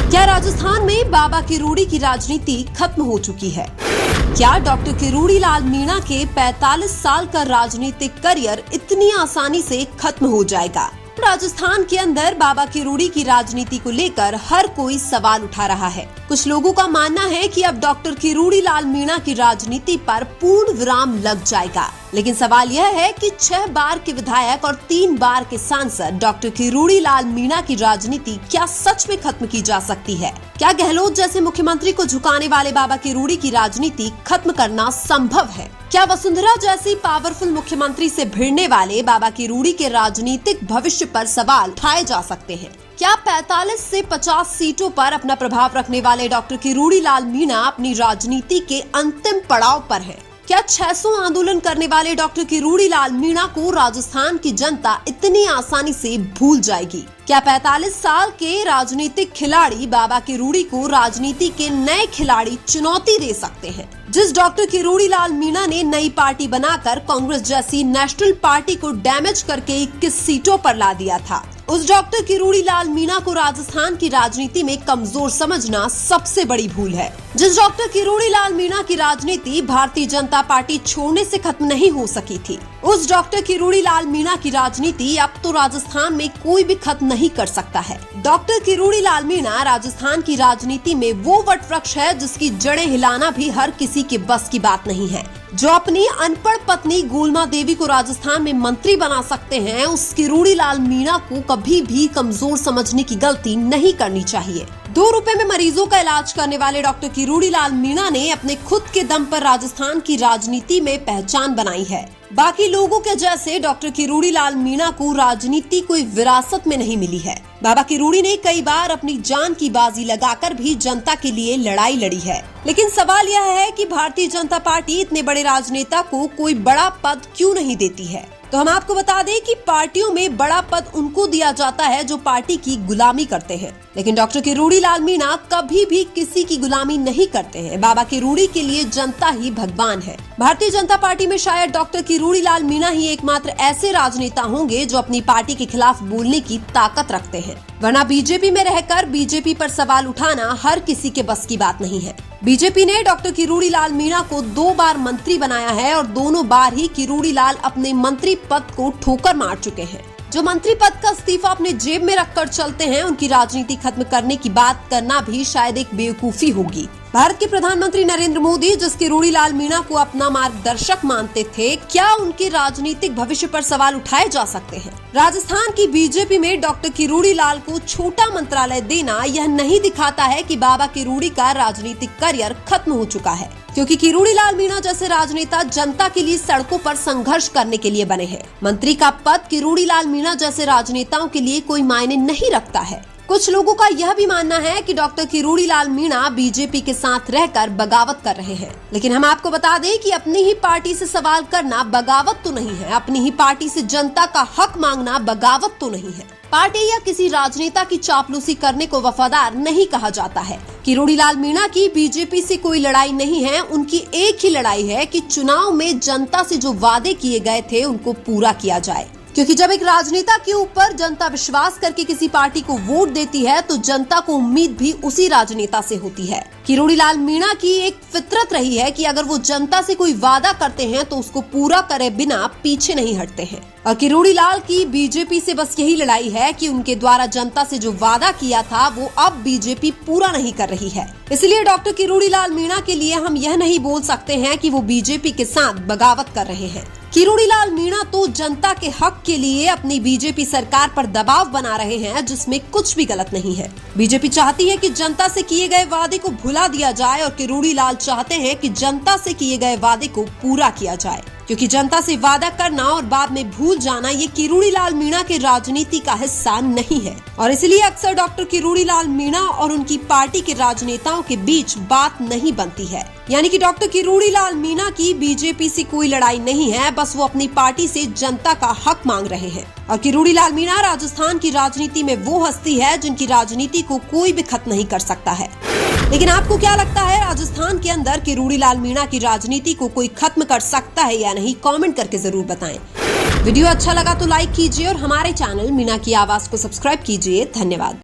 क्या राजस्थान में बाबा किरोड़ी की राजनीति खत्म हो चुकी है? क्या डॉक्टर किरोड़ी लाल मीणा के 45 साल का राजनीतिक करियर इतनी आसानी से खत्म हो जाएगा? राजस्थान के अंदर बाबा किरोड़ी की राजनीति को लेकर हर कोई सवाल उठा रहा है। कुछ लोगों का मानना है कि अब डॉक्टर किरोड़ी लाल मीणा की राजनीति पर पूर्ण विराम लग जाएगा। लेकिन सवाल यह है कि 6 बार के विधायक और 3 बार के सांसद डॉक्टर किरोड़ी लाल मीणा की राजनीति क्या सच में खत्म की जा सकती है? क्या गहलोत जैसे मुख्यमंत्री को झुकाने वाले बाबा किरोड़ी की राजनीति खत्म करना संभव है? क्या वसुंधरा जैसी पावरफुल मुख्यमंत्री से भिड़ने वाले बाबा किरोड़ी के राजनीतिक भविष्य पर सवाल उठाए जा सकते हैं? क्या 45 से 50 सीटों पर अपना प्रभाव रखने वाले डॉक्टर किरोड़ी लाल मीणा अपनी राजनीति के अंतिम पड़ाव पर है? क्या 600 आंदोलन करने वाले डॉक्टर किरोड़ी लाल मीणा को राजस्थान की जनता इतनी आसानी से भूल जाएगी? क्या 45 साल के राजनीतिक खिलाड़ी बाबा किरोड़ी को राजनीति के नए खिलाड़ी चुनौती दे सकते हैं? जिस डॉक्टर किरोड़ी लाल मीणा ने नई पार्टी बनाकर कांग्रेस जैसी नेशनल पार्टी को डैमेज करके 21 सीटों पर ला दिया था, उस डॉक्टर किरोड़ी लाल मीणा को राजस्थान की राजनीति में कमजोर समझना सबसे बड़ी भूल है। जिस डॉक्टर किरोड़ी लाल मीणा की राजनीति भारतीय जनता पार्टी छोड़ने से खत्म नहीं हो सकी थी, उस डॉक्टर किरोड़ी लाल मीणा की राजनीति अब तो राजस्थान में कोई भी खत्म नहीं कर सकता है। डॉक्टर किरोड़ी लाल मीणा राजस्थान की राजनीति में वो वटवृक्ष है जिसकी जड़ें हिलाना भी हर किसी के बस की बात नहीं है। जो अपनी अनपढ़ पत्नी गोलमा देवी को राजस्थान में मंत्री बना सकते हैं, उस किरोड़ी लाल मीणा को कभी भी कमजोर समझने की गलती नहीं करनी चाहिए। 2 रुपए में मरीजों का इलाज करने वाले डॉक्टर किरोड़ी लाल मीणा ने अपने खुद के दम पर राजस्थान की राजनीति में पहचान बनाई है। बाकी लोगों के जैसे डॉक्टर किरोड़ी लाल मीणा को राजनीति कोई विरासत में नहीं मिली है। बाबा किरोड़ी ने कई बार अपनी जान की बाजी लगाकर भी जनता के लिए लड़ाई लड़ी है। लेकिन सवाल यह है कि भारतीय जनता पार्टी इतने बड़े राजनेता को कोई बड़ा पद क्यों नहीं देती है? तो हम आपको बता दें कि पार्टियों में बड़ा पद उनको दिया जाता है जो पार्टी की गुलामी करते हैं, लेकिन डॉक्टर किरोड़ी लाल मीणा कभी भी किसी की गुलामी नहीं करते हैं। बाबा किरोड़ी के लिए जनता ही भगवान है। भारतीय जनता पार्टी में शायद डॉक्टर किरोड़ी लाल मीणा ही एकमात्र ऐसे राजनेता होंगे जो अपनी पार्टी के खिलाफ बोलने की ताकत रखते हैं, वरना बीजेपी में रहकर बीजेपी पर सवाल उठाना हर किसी के बस की बात नहीं है। बीजेपी ने डॉक्टर किरोड़ी लाल मीणा को 2 बार मंत्री बनाया है और दोनों बार ही किरोड़ी लाल अपने मंत्री पद को ठोकर मार चुके हैं। जो मंत्री पद का इस्तीफा अपने जेब में रखकर चलते हैं, उनकी राजनीति खत्म करने की बात करना भी शायद एक बेवकूफी होगी। भारत के प्रधानमंत्री नरेंद्र मोदी जिस किरोड़ी लाल मीणा को अपना मार्गदर्शक मानते थे, क्या उनके राजनीतिक भविष्य पर सवाल उठाए जा सकते हैं? राजस्थान की बीजेपी में डॉक्टर किरोड़ी लाल को छोटा मंत्रालय देना यह नहीं दिखाता है कि बाबा किरोड़ी का राजनीतिक करियर खत्म हो चुका है, क्योंकि किरोड़ी लाल मीणा जैसे राजनेता जनता के लिए सड़कों पर संघर्ष करने के लिए बने हैं। मंत्री का पद किरोड़ी लाल मीणा जैसे राजनेताओं के लिए कोई मायने नहीं रखता है। कुछ लोगों का यह भी मानना है कि डॉक्टर किरोड़ी लाल मीणा बीजेपी के साथ रहकर बगावत कर रहे हैं, लेकिन हम आपको बता दें कि अपनी ही पार्टी से सवाल करना बगावत तो नहीं है। अपनी ही पार्टी से जनता का हक मांगना बगावत तो नहीं है। पार्टी या किसी राजनेता की चापलूसी करने को वफादार नहीं कहा जाता है। किरोड़ी लाल मीणा की बीजेपी से कोई लड़ाई नहीं है। उनकी एक ही लड़ाई है कि चुनाव में जनता से जो वादे किए गए थे उनको पूरा किया जाए, क्योंकि जब एक राजनेता के ऊपर जनता विश्वास करके किसी पार्टी को वोट देती है तो जनता को उम्मीद भी उसी राजनेता से होती है। किरोड़ी लाल मीणा की एक फितरत रही है कि अगर वो जनता से कोई वादा करते हैं तो उसको पूरा करे बिना पीछे नहीं हटते हैं। और किरोड़ी लाल की बीजेपी से बस यही लड़ाई है कि उनके द्वारा जनता से जो वादा किया था वो अब बीजेपी पूरा नहीं कर रही है। इसलिए डॉक्टर किरोड़ी लाल मीणा के लिए हम यह नहीं बोल सकते हैं कि वो बीजेपी के साथ बगावत कर रहे हैं। किरोड़ी लाल मीणा तो जनता के हक के लिए अपनी बीजेपी सरकार पर दबाव बना रहे हैं, जिसमें कुछ भी गलत नहीं है। बीजेपी चाहती है कि जनता से किए गए वादे को भुला दिया जाए और किरोड़ी लाल चाहते हैं कि जनता से किए गए वादे को पूरा किया जाए, क्योंकि जनता से वादा करना और बाद में भूल जाना ये किरोड़ी लाल मीणा के राजनीति का हिस्सा नहीं है। और इसलिए अक्सर डॉक्टर किरोड़ी लाल मीणा और उनकी पार्टी के राजनेताओं के बीच बात नहीं बनती है। यानी कि डॉक्टर किरोड़ी लाल मीणा की बीजेपी से कोई लड़ाई नहीं है, बस वो अपनी पार्टी से जनता का हक मांग रहे हैं। और किरोड़ी लाल मीणा राजस्थान की राजनीति में वो हस्ती है जिनकी राजनीति को कोई भी खत्म नहीं कर सकता है। लेकिन आपको क्या लगता है, राजस्थान के अंदर किरोड़ी लाल मीणा की राजनीति को कोई खत्म कर सकता है या नहीं? कमेंट करके जरूर बताएं। वीडियो अच्छा लगा तो लाइक कीजिए और हमारे चैनल मीणा की आवाज को सब्सक्राइब कीजिए। धन्यवाद।